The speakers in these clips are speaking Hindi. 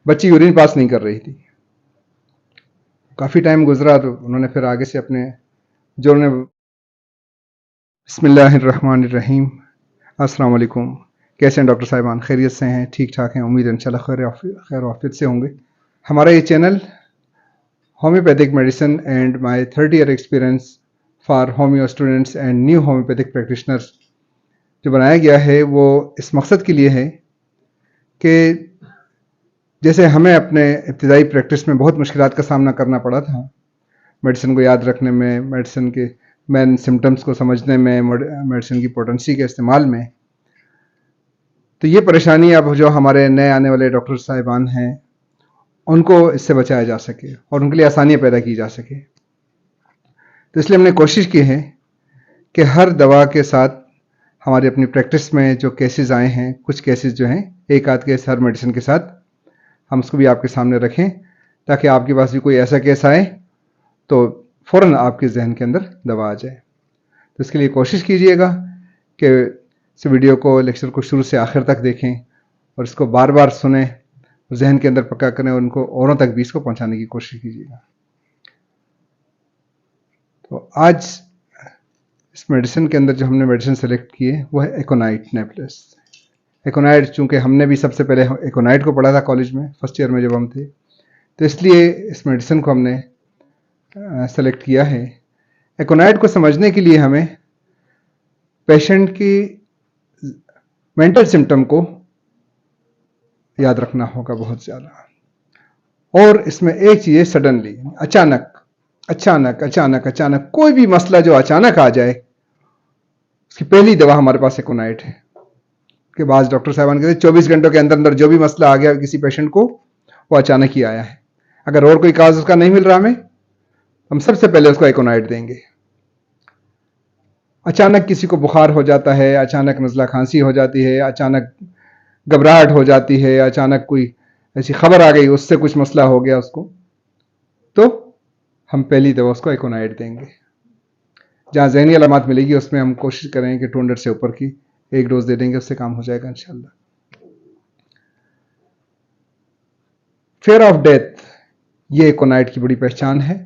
बच्ची यूरिन पास नहीं कर रही थी। काफ़ी टाइम गुजरा तो उन्होंने फिर आगे से अपने जो उन्होंने बिस्मिल्लाहिर्रहमानिर्रहीम, अस्सलाम वालेकुम। कैसे हैं डॉक्टर साहिबान? खैरियत से हैं? ठीक ठाक हैं? उम्मीद है इंशाल्लाह खैर आफियत से होंगे। हमारा ये channel homeopathic medicine and my 30 year experience for homeo students and new homeopathic practitioners जो बनाया गया है वो इस मकसद के लिए है कि जैसे हमें अपने इब्तिदाई प्रैक्टिस में बहुत मुश्किलात का सामना करना पड़ा था, मेडिसिन को याद रखने में, मेडिसिन के मेन सिम्टम्स को समझने में, मेडिसिन की पोटेंसी के इस्तेमाल में, तो ये परेशानी अब जो हमारे नए आने वाले डॉक्टर साहिबान हैं उनको इससे बचाया जा सके और उनके लिए आसानियाँ पैदा की जा सके। तो इसलिए हमने कोशिश की है कि हर दवा के साथ हमारी अपनी प्रैक्टिस में जो केसेस आए हैं, कुछ केसेस जो हैं एक आध केस हर मेडिसिन के साथ हम उसको भी आपके सामने रखें, ताकि आपके पास भी कोई ऐसा केस आए तो फ़ौरन आपके जहन के अंदर दवा आ जाए। तो इसके लिए कोशिश कीजिएगा कि इस वीडियो को, लेक्चर को शुरू से आखिर तक देखें और इसको बार बार सुने, जहन के अंदर पक्का करें और उनको औरों तक भी इसको पहुंचाने की कोशिश कीजिएगा। तो आज इस मेडिसिन के अंदर जो हमने मेडिसिन सेलेक्ट की है वो है एकोनाइट नेबुलस। एकोनाइट, चूँकि हमने भी सबसे पहले एकोनाइट को पढ़ा था कॉलेज में, फर्स्ट ईयर में जब हम थे, तो इसलिए इस मेडिसिन को हमने सेलेक्ट किया है। एकोनाइट को समझने के लिए हमें पेशेंट की मेंटल सिम्टम को याद रखना होगा बहुत ज़्यादा। और इसमें एक चीज़ है, सडनली, अचानक अचानक अचानक अचानक कोई भी मसला जो अचानक आ जाए, उसकी पहली दवा हमारे पास एकोनाइट है। के बाद डॉक्टर साहबान कहते हैं 24 घंटों के अंदर अंदर जो भी मसला आ गया किसी पेशेंट को, वो अचानक ही आया है। अगर और कोई काज उसका नहीं मिल रहा हमें, हम सबसे पहले उसको एकोनाइट देंगे। अचानक किसी को बुखार हो जाता है, अचानक नज़ला खांसी हो जाती है, अचानक घबराहट हो जाती है, अचानक कोई ऐसी खबर आ गई उससे कुछ मसला हो गया उसको, तो हम पहली दवा उसको एकोनाइट देंगे। जहाँ ज़हनी अलामत मिलेगी उसमें हम कोशिश करें कि 200 से ऊपर की एक डोज दे देंगे, उससे काम हो जाएगा इंशाल्लाह। फेयर ऑफ डेथ, ये एकोनाइट की बड़ी पहचान है।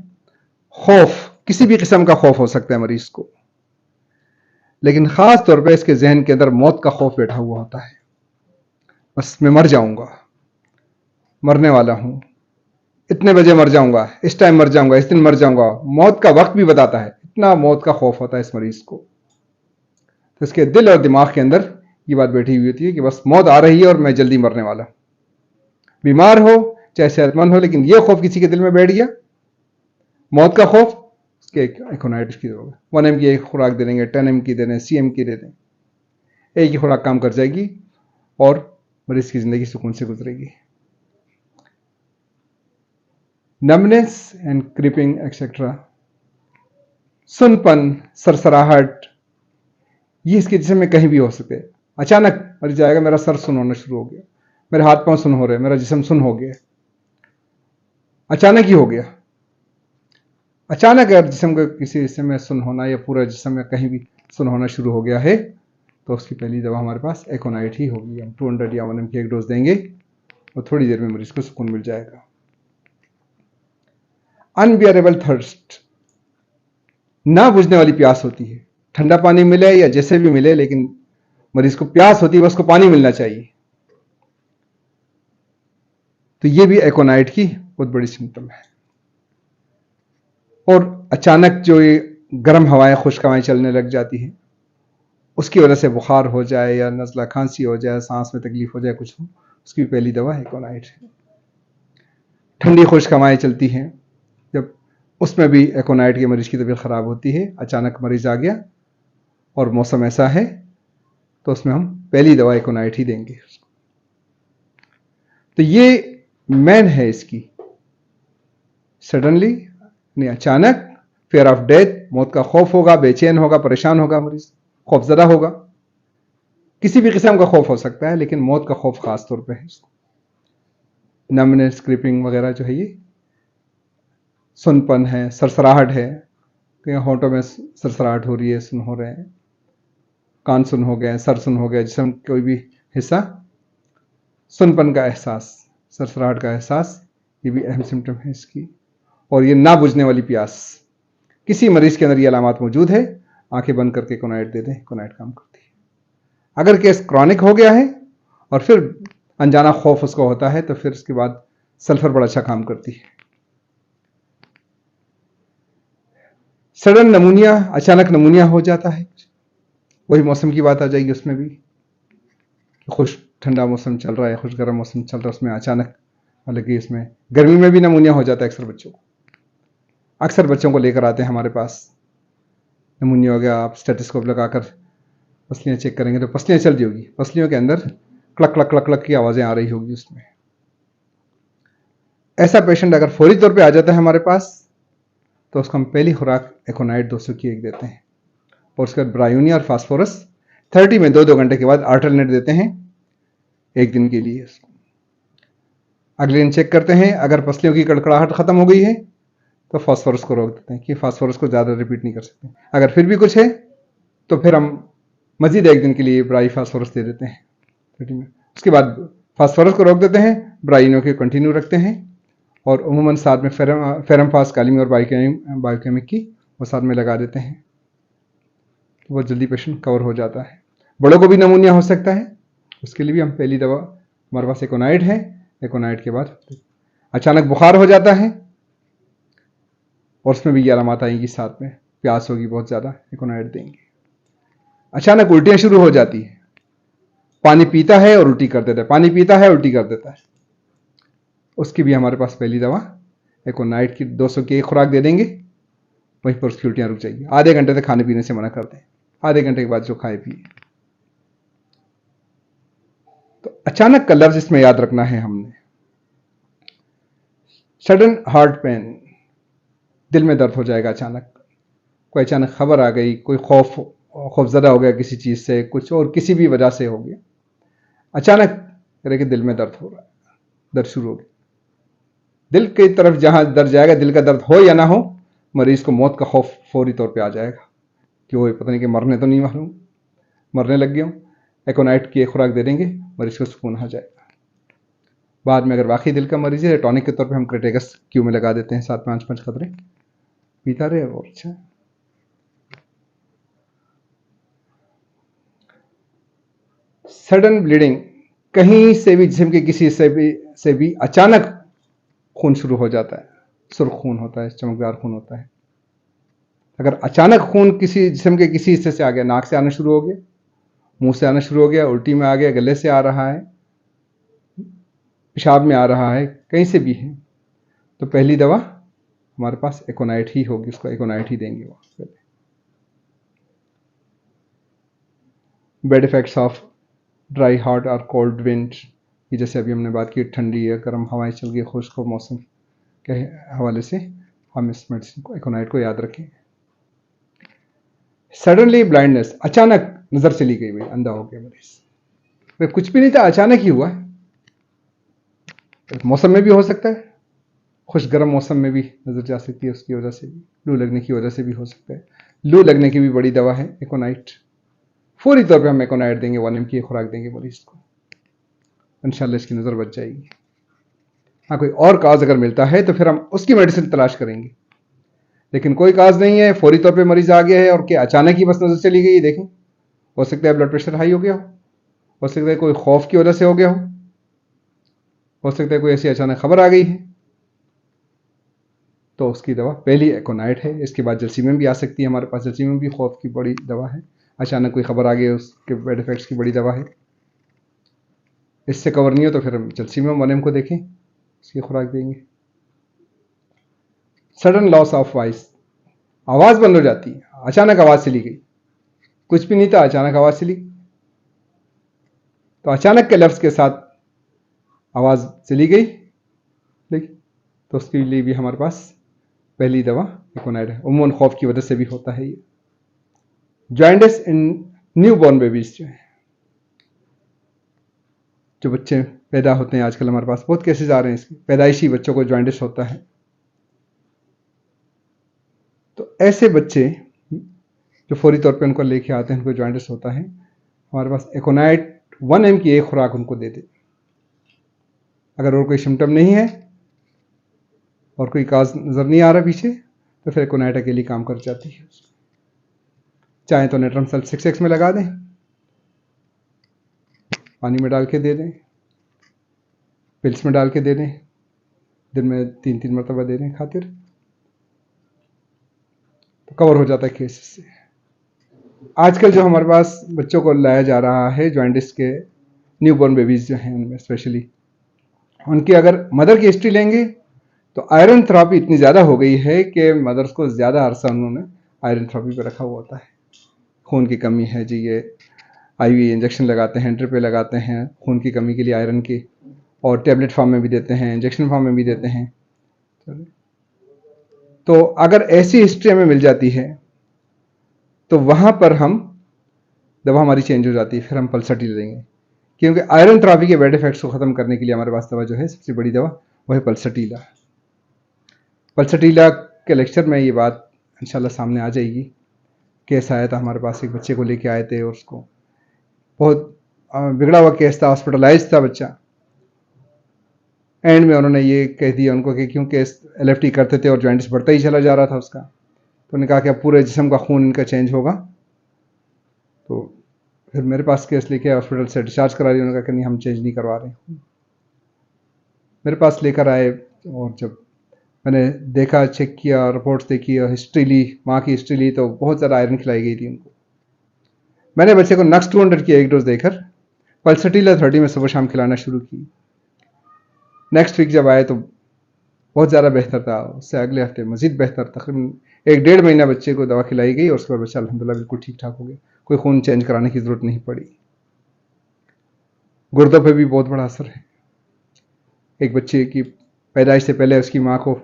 खौफ, किसी भी किस्म का खौफ हो सकता है मरीज को, लेकिन खास तौर पे इसके जहन के अंदर मौत का खौफ बैठा हुआ होता है। बस मैं मर जाऊंगा, मरने वाला हूं, इतने बजे मर जाऊंगा, इस टाइम मर जाऊंगा, इस दिन मर जाऊंगा, मौत का वक्त भी बताता है। इतना मौत का खौफ होता है इस मरीज को। तो इसके दिल और दिमाग के अंदर ये बात बैठी हुई होती है कि बस मौत आ रही है और मैं जल्दी मरने वाला। बीमार हो चाहे सेहतमंद हो, लेकिन ये खौफ किसी के दिल में बैठ गया, मौत का खौफ, उसके एकोनाइट की जरूरत है। 1 एम की एक खुराक दे देंगे, 10 एम की दे दें, CM की दे दें, एक ही खुराक काम कर जाएगी और मरीज की जिंदगी सुकून से गुजरेगी। नमनेस एंड क्रीपिंग एक्सेट्रा, सुनपन, सरसराहट, ये इसके जिस्म में कहीं भी हो सके। अचानक मरीज जाएगा, मेरा सर सुन होना शुरू हो गया, मेरे हाथ पांव सुन हो रहे, मेरा जिस्म सुन हो गया, अचानक ही हो गया। अचानक अगर जिस्म का किसी हिस्से में सुन होना या पूरा जिस्म में कहीं भी सुन होना शुरू हो गया है, तो उसकी पहली दवा हमारे पास एकोनाइट ही होगी। हम 200 या 1 एम की एक डोज देंगे और थोड़ी देर में मरीज को सुकून मिल जाएगा। अनबियरेबल थर्स्ट, ना बुझने वाली प्यास होती है, ठंडा पानी मिले या जैसे भी मिले, लेकिन मरीज को प्यास होती है, बस को पानी मिलना चाहिए। तो ये भी एकोनाइट की बहुत बड़ी सिम्टम है। और अचानक जो ये गर्म हवाएं, खुश्क हवाएं चलने लग जाती हैं, उसकी वजह से बुखार हो जाए या नज़ला खांसी हो जाए, सांस में तकलीफ हो जाए, कुछ हो, उसकी पहली दवा एकोनाइट है। ठंडी खुश्क हवाएं चलती हैं, जब उसमें भी एकोनाइट के मरीज की तबीयत ख़राब होती है, अचानक मरीज आ गया और मौसम ऐसा है, तो उसमें हम पहली दवा एकोनाइट ही देंगे। तो ये मैन है इसकी, सडनली यानी अचानक, फेयर ऑफ डेथ, मौत का खौफ होगा, बेचैन होगा, परेशान होगा मरीज, खौफजदा होगा। किसी भी किस्म का खौफ हो सकता है, लेकिन मौत का खौफ खास तौर पे है। नमनेस, क्रीपिंग वगैरह जो है, ये सुनपन है, सरसराहट है, कहीं होंठों में सरसराहट हो रही है, सुन हो रहे हैं, कान सुन हो गए, सर सुन हो गया, जिसम कोई भी हिस्सा, सुनपन का एहसास, सरसराहट का एहसास, ये भी अहम सिम्टम है इसकी। और ये ना बुझने वाली प्यास, किसी मरीज के अंदर ये अलामत मौजूद है, आंखें बंद करके एकोनाइट दे दें, एकोनाइट काम करती है। अगर केस क्रॉनिक हो गया है और फिर अनजाना खौफ उसको होता है, तो फिर उसके बाद सल्फर बड़ा अच्छा काम करती है। सडन नमूनिया, अचानक नमूनिया हो जाता है, वही मौसम की बात आ जाएगी उसमें भी। खुश ठंडा मौसम चल रहा है, खुश गर्म मौसम चल रहा है, उसमें अचानक, हालांकि इसमें गर्मी में भी नमूनिया हो जाता है अक्सर बच्चों को। अक्सर बच्चों को लेकर आते हैं हमारे पास, नमूनिया हो गया, आप स्टेथोस्कोप लगाकर पसलियां चेक करेंगे तो पसलियां चल रही होगी, पसलियों के अंदर क्लक क्लक क्लक क्लक की आवाजें आ रही होगी उसमें। ऐसा पेशेंट अगर फौरी तौर पे आ जाता है हमारे पास, तो उसको हम पहली खुराक एकोनाइट 200 की एक देते हैं, और उसके बाद ब्रायोनिया और फास्फोरस 30 में 2-2 घंटे के बाद अल्टरनेट देते हैं एक दिन के लिए। अगले दिन चेक करते हैं, अगर पसलियों की कड़कड़ाहट खत्म हो गई है तो फास्फोरस को रोक देते हैं कि फास्फोरस को ज़्यादा रिपीट नहीं कर सकते। अगर फिर भी कुछ है तो फिर हम मजीद एक दिन के लिए ब्राई फास्फोरस दे देते हैं 30 में। उसके बाद फास्फोरस को रोक देते हैं, ब्राइनो के कंटिन्यू रखते हैं, और उमूमन साथ में फेरमफास, कालीमी और बायोकेमिक की वो साथ में लगा देते हैं, तो बहुत जल्दी पेशेंट कवर हो जाता है। बड़ों को भी नमूनिया हो सकता है, उसके लिए भी हम पहली दवा हमारे पास एकोनाइट है। एकोनाइट के बाद अचानक बुखार हो जाता है, और उसमें भी ये अलामत आएंगी, साथ में प्यास होगी बहुत ज़्यादा, एकोनाइट देंगे। अचानक उल्टियाँ शुरू हो जाती है, पानी पीता है और उल्टी कर देता है, पानी पीता है उल्टी कर देता है, उसकी भी हमारे पास पहली दवा एकोनाइट की 200 की एक खुराक दे देंगे, वहीं पर उसकी उल्टियाँ रुक जाएगी। आधे घंटे तक खाने पीने से मना करते हैं, आधे घंटे के बाद जो खाए पिए। तो अचानक का लफ्ज इसमें याद रखना है हमने, सडन हार्ट पेन, दिल में दर्द हो जाएगा अचानक, कोई अचानक खबर आ गई, कोई खौफजदा हो गया किसी चीज़ से, कुछ और किसी भी वजह से हो गया, अचानक करे कि दिल में दर्द हो रहा है, दर्द शुरू हो गया। दिल की तरफ जहां दर्द जाएगा, दिल का दर्द हो या ना हो, मरीज को मौत का खौफ फौरी तौर पे आ जाएगा कि वो पता नहीं कि मरने तो नहीं मालूम, मरने लग गया हूं। एकोनाइट की एक खुराक दे देंगे, मरीज को सुकून आ जाएगा। बाद में अगर वाकई दिल का मरीज है, टॉनिक के तौर पे हम क्रेटेगस क्यू में लगा देते हैं, 7-5 खतरे पीता रहे और अच्छा। सडन ब्लीडिंग, कहीं से भी, जिस्म के किसी से भी अचानक खून शुरू हो जाता है, सुर्ख खून होता है, चमकदार खून होता है। अगर अचानक खून किसी जिस्म के किसी हिस्से से आ गया, नाक से आना शुरू हो गया, मुंह से आना शुरू हो गया, उल्टी में आ गया, गले से आ रहा है, पेशाब में आ रहा है, कहीं से भी है, तो पहली दवा हमारे पास एकोनाइट ही होगी, उसको एकोनाइट ही देंगे। वो bad effects of dry heart और कोल्ड विंड, ये जैसे अभी हमने बात की, ठंडी या गर्म हवाएं चल गई, खुश्क मौसम के हवाले से हम इस मेडिसिन को, एकोनाइट को याद रखें। सडनली ब्लाइंडनेस, अचानक नजर चली गई, भाई अंधा हो गया मरीज, कुछ भी नहीं था, अचानक ही हुआ है। मौसम में भी हो सकता है, खुश गर्म मौसम में भी नजर जा सकती है, उसकी वजह से भी, लू लगने की वजह से भी हो सकता है। लू लगने की भी बड़ी दवा है एकोनाइट, फौरी तौर पे हम एकोनाइट देंगे, 1 mg की खुराक देंगे मरीज को, इंशाल्लाह इसकी नजर बच जाएगी। हाँ, कोई और काज अगर मिलता है तो फिर हम उसकी मेडिसिन तलाश करेंगे, लेकिन कोई काज नहीं है, फौरी तौर पे मरीज आ गया है और क्या अचानक ही बस नजर चली गई, देखें, हो सकता है ब्लड प्रेशर हाई हो गया हो सकता है कोई खौफ की वजह से हो गया हो सकता है कोई ऐसी अचानक खबर आ गई है, तो उसकी दवा पहली एकोनाइट है। इसके बाद जलसीमियम भी आ सकती है हमारे पास, जलसीमियम भी खौफ की बड़ी दवा है, अचानक कोई खबर आ गई, उसके बैड इफेक्ट्स की बड़ी दवा है। इससे कवर नहीं हो तो फिर हम जलसीमियम 1 mg को देखें, इसकी खुराक देंगे। सडन लॉस ऑफ वॉइस, आवाज बंद हो जाती है, अचानक आवाज चली गई, कुछ भी नहीं था, अचानक आवाज चली, तो अचानक के लफ्ज के साथ आवाज चली गई, तो उसके लिए भी हमारे पास पहली दवा एकोनाइट है। उमूमन खौफ की वजह से भी होता है ये। जॉइंटिस इन न्यू बॉर्न बेबीज, जो बच्चे पैदा होते हैं, आजकल हमारे पास बहुत केसेस आ रहे हैं इसके, पैदाइशी बच्चों को जॉइंटिस होता है। तो ऐसे बच्चे जो फौरी तौर पे उनको लेके आते हैं, उनको जॉइंटिस होता है, हमारे पास एकोनाइट 1 mg की एक खुराक उनको दे दे। अगर और कोई सिम्टम नहीं है और कोई काज नज़र नहीं आ रहा पीछे, तो फिर एकोनाइट अकेली काम कर जाती है। चाहे तो नेट्रम सल्फ 6x में लगा दें, पानी में डाल के दे दें, पिल्स में डाल के दे दें, दिन में 3-3 मरतबा दे दें खातिर, तो कवर हो जाता है केस से। आजकल जो हमारे पास बच्चों को लाया जा रहा है जॉइंटिस के, न्यूबॉर्न बेबीज जो हैं उनमें स्पेशली, उनकी अगर मदर की हिस्ट्री लेंगे तो आयरन थेरेपी इतनी ज़्यादा हो गई है कि मदर्स को ज़्यादा अरसा उन्होंने आयरन थेरेपी पर रखा हुआ होता है। खून की कमी है जी, ये आईवी इंजेक्शन लगाते हैं, ड्रिप पे लगाते हैं खून की कमी के लिए आयरन की, और टैबलेट फॉर्म में भी देते हैं, इंजेक्शन फॉर्म में भी देते हैं। तो अगर ऐसी हिस्ट्री हमें मिल जाती है तो वहाँ पर हम दवा हमारी चेंज हो जाती है, फिर हम पल्सटीला देंगे, क्योंकि आयरन थेरेपी के बैड इफेक्ट्स को ख़त्म करने के लिए हमारे पास दवा जो है सबसे बड़ी दवा वह है पल्सटीला। पल्सटीला के लेक्चर में ये बात इंशाल्लाह सामने आ जाएगी। केस आया था हमारे पास, एक बच्चे को लेके आए थे और उसको बहुत बिगड़ा हुआ केस था, हॉस्पिटलाइज था बच्चा। एंड में उन्होंने ये कह दिया उनको कि क्योंकि एलएफटी करते थे और जॉइंटिस बढ़ता ही चला जा रहा था उसका, तो उन्होंने कहा कि अब पूरे जिस्म का खून इनका चेंज होगा। तो फिर मेरे पास केस लेके हॉस्पिटल से डिस्चार्ज करा दिया। उन्होंने कहा कि नहीं, हम चेंज नहीं करवा रहे। मेरे पास लेकर आए और जब मैंने देखा, चेक किया, रिपोर्ट्स देखी और हिस्ट्री ली, माँ की हिस्ट्री ली, तो बहुत ज़्यादा आयरन खिलाई गई थी उनको। मैंने बच्चे को नक्स 200 की एक डोज देकर पल्सटीला 30 में सुबह शाम खिलाना शुरू की। नेक्स्ट वीक जब आए तो बहुत ज़्यादा बेहतर था, उससे अगले हफ्ते मज़ीद बेहतर। तकरीबन 1-1.5 महीना बच्चे को दवा खिलाई गई और उसके बाद बच्चा अल्हम्दुलिल्लाह बिल्कुल ठीक ठाक हो गया, कोई खून चेंज कराने की ज़रूरत नहीं पड़ी। गुर्दों पे भी बहुत बड़ा असर है। एक बच्चे की पैदाइश से पहले उसकी माँ को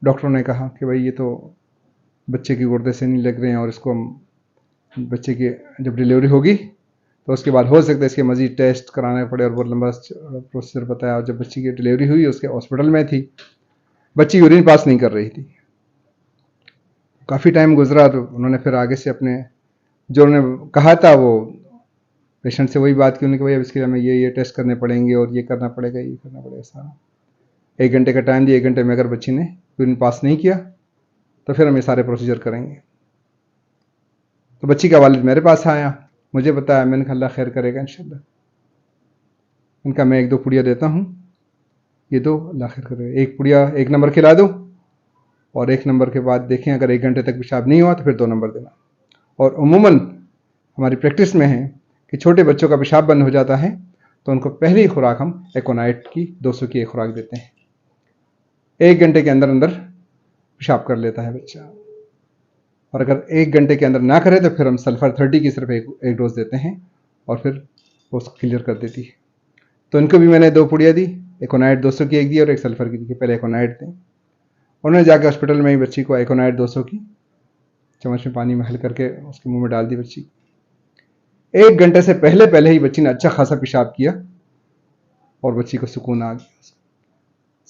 डॉक्टरों ने कहा कि भाई ये तो बच्चे की गुर्दे से नहीं लग रहे हैं और इसको हम बच्चे की जब डिलीवरी होगी तो उसके बाद हो सकता है इसके मज़ीद टेस्ट कराने पड़े, और बहुत लंबा प्रोसीजर बताया। और जब बच्ची की डिलीवरी हुई उसके हॉस्पिटल में थी, बच्ची यूरिन पास नहीं कर रही थी। काफ़ी टाइम गुजरा तो उन्होंने फिर आगे से अपने जो उन्होंने कहा था वो पेशेंट से वही बात की, उन्होंने कहा भाई अब इसके लिए हमें ये टेस्ट करने पड़ेंगे और ये करना पड़ेगा, ये करना पड़ेगा सारा। 1 घंटे का टाइम दिया, 1 घंटे में अगर बच्ची ने यूरिन पास नहीं किया तो फिर हम ये सारे प्रोसीजर करेंगे। तो बच्ची का वालिद मेरे पास आया, मुझे बताया, मैंने कहा अल्लाह खैर करेगा इंशाल्लाह। इनका मैं 1-2 पुड़िया देता हूँ, ये दो, अल्लाह खैर करेगा। एक पुड़िया 1 नंबर खिला दो और 1 नंबर के बाद देखें अगर 1 घंटे तक पेशाब नहीं हुआ तो फिर 2 नंबर देना। और उमूमन हमारी प्रैक्टिस में है कि छोटे बच्चों का पेशाब बंद हो जाता है तो उनको पहली खुराक हम एकोनाइट की 200 की एक खुराक देते हैं। 1 घंटे के अंदर अंदर पेशाब कर लेता है बच्चा, और अगर 1 घंटे के अंदर ना करे तो फिर हम सल्फर 30 की सिर्फ एक डोज देते हैं और फिर वो उसको क्लियर कर देती है। तो इनको भी मैंने 2 पुड़िया दी, एकोनाइट 200 की एक दी और एक सल्फर की दी। पहले एकोनाइट दें। उन्होंने जाकर हॉस्पिटल में ही बच्ची को एकोनाइट 200 की चम्मच में पानी में हल करके उसके मुंह में डाल दी बच्ची। 1 घंटे से पहले पहले ही बच्ची ने अच्छा खासा पेशाब किया और बच्ची को सुकून आ गया,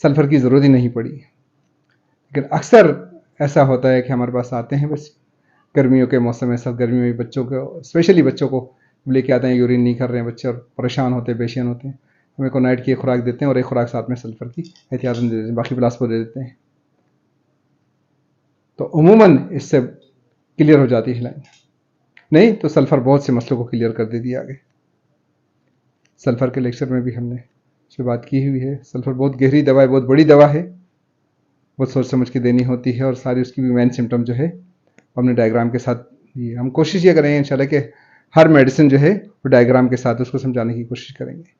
सल्फर की ज़रूरत ही नहीं पड़ी। लेकिन अक्सर ऐसा होता है कि हमारे पास आते हैं बस गर्मियों के मौसम में, सब गर्मियों में बच्चों को, स्पेशली बच्चों को लेके आते हैं, यूरिन नहीं कर रहे हैं बच्चे और परेशान होते हैं, बेचैन होते हैं। हम एकोनाइट की एक खुराक देते हैं और एक खुराक साथ में सल्फर की एहतियातन दे देते हैं, बाकी प्लास्पो दे देते हैं। तो उमूमन इससे क्लियर हो जाती है लाइन। नहीं तो सल्फर बहुत से मसलों को क्लियर कर देती है आगे। सल्फर के लेक्चर में भी हमने इस पर बात की हुई है। सल्फर बहुत गहरी दवा है, बहुत बड़ी दवा है, बहुत सोच समझ के देनी होती है, और सारी उसकी भी मेन सिम्टम जो है हमने डायग्राम के साथ दी है। हम कोशिश ये करेंगे इंशाल्लाह कि हर मेडिसिन जो है वो डायग्राम के साथ उसको समझाने की कोशिश करेंगे।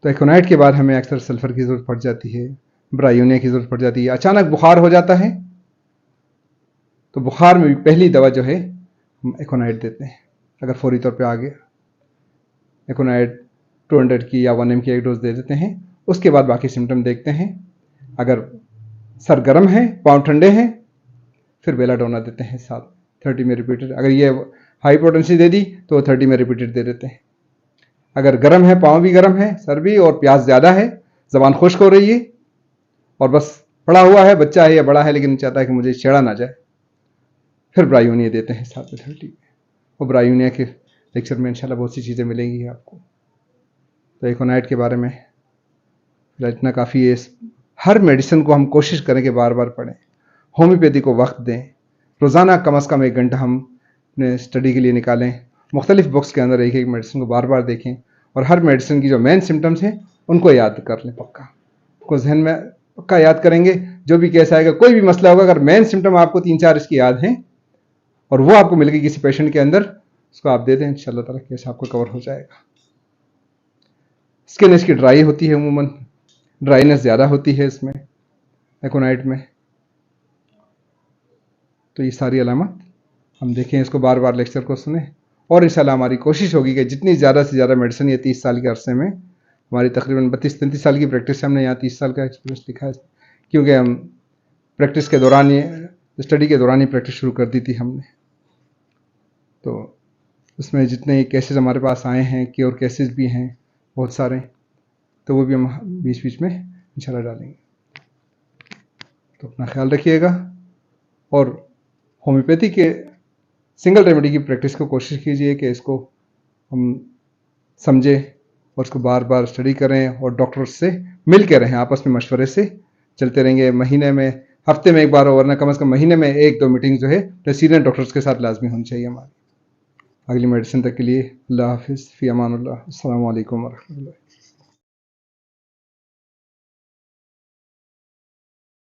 तो एकोनाइट के बाद हमें अक्सर सल्फर की ज़रूरत पड़ जाती है, ब्रायोनिया की ज़रूरत पड़ जाती है। अचानक बुखार हो जाता है तो बुखार में भी पहली दवा जो है हम एकोनाइट देते हैं, अगर फौरी तौर पे आ गया। एकोनाइट 200 की या 1 mg की एक डोज दे देते हैं। उसके बाद बाकी सिम्टम देखते हैं। अगर सर गर्म है, पाँव ठंडे हैं, फिर बेलाडोना देते हैं साथ 30 में रिपीटेड। अगर ये हाई पोटेंसी दे दी तो 30 में रिपीटेड दे देते हैं। अगर गर्म है, पाँव भी गर्म है, सर भी, और प्यास ज़्यादा है, ज़बान खुश्क हो रही है और बस पड़ा हुआ है, बच्चा है या बड़ा है लेकिन चाहता है कि मुझे छेड़ा ना जाए, फिर ब्रायोनिया देते हैं साथ में 30 में। और ब्रायोनिया के लेक्चर में इंशाल्लाह बहुत सी चीज़ें मिलेंगी आपको। तो एकोनाइट के बारे में इतना काफ़ी है। हर मेडिसिन को हम कोशिश करें कि बार बार पढ़ें, होम्योपैथी को वक्त दें, रोज़ाना कम से कम 1 घंटा हम अपने स्टडी के लिए निकालें, मुख्तलिफ बुक्स के अंदर एक एक मेडिसिन को बार बार देखें और हर मेडिसिन की जो मेन सिम्टम्स हैं उनको याद कर लें। पक्का को जहन में पक्का याद करेंगे, जो भी केस आएगा, कोई भी मसला होगा, अगर मेन सिम्टम आपको 3-4 इसकी याद हैं और वो आपको मिल गई किसी पेशेंट के अंदर, उसको आप दे दें, इंशाल्लाह ताला केस आपको कवर हो जाएगा। स्किन इसकी ड्राई होती है, अमूमन ड्राइनेस ज़्यादा होती है इसमें एकोनाइट में। तो ये सारी अलामत हम देखें, इसको बार बार लेक्चर को सुने और इंशाल्लाह हमारी कोशिश होगी कि जितनी ज़्यादा से ज़्यादा मेडिसिन ये 30 साल के अरसे में, हमारी तकरीबन 32-33 साल की प्रैक्टिस है, हमने यहाँ 30 साल का एक्सपीरियंस लिखा है, क्योंकि हम प्रैक्टिस के दौरान ही, स्टडी के दौरान ही प्रैक्टिस शुरू कर दी थी हमने। तो उसमें जितने केसेस हमारे पास आए हैं, क्योर केसेस भी हैं बहुत सारे, तो वो भी हम बीच बीच में इंशाल्लाह डालेंगे। तो अपना ख्याल रखिएगा और होम्योपैथी के सिंगल रेमेडी की प्रैक्टिस को कोशिश कीजिए कि इसको हम समझें और उसको बार बार स्टडी करें और डॉक्टर्स से मिल के रहें, आपस में मशवरे से चलते रहेंगे। महीने में, हफ्ते में 1 बार, वरना कम से कम महीने में 1-2 मीटिंग जो है तो सीनियर डॉक्टर्स के साथ लाजमी होनी चाहिए हमारी। अगली मेडिसिन तक के लिए अल्लाह हाफिज़, फ़ी अमानुल्लाह, अस्सलामु अलैकुम व रहमतुल्लाह।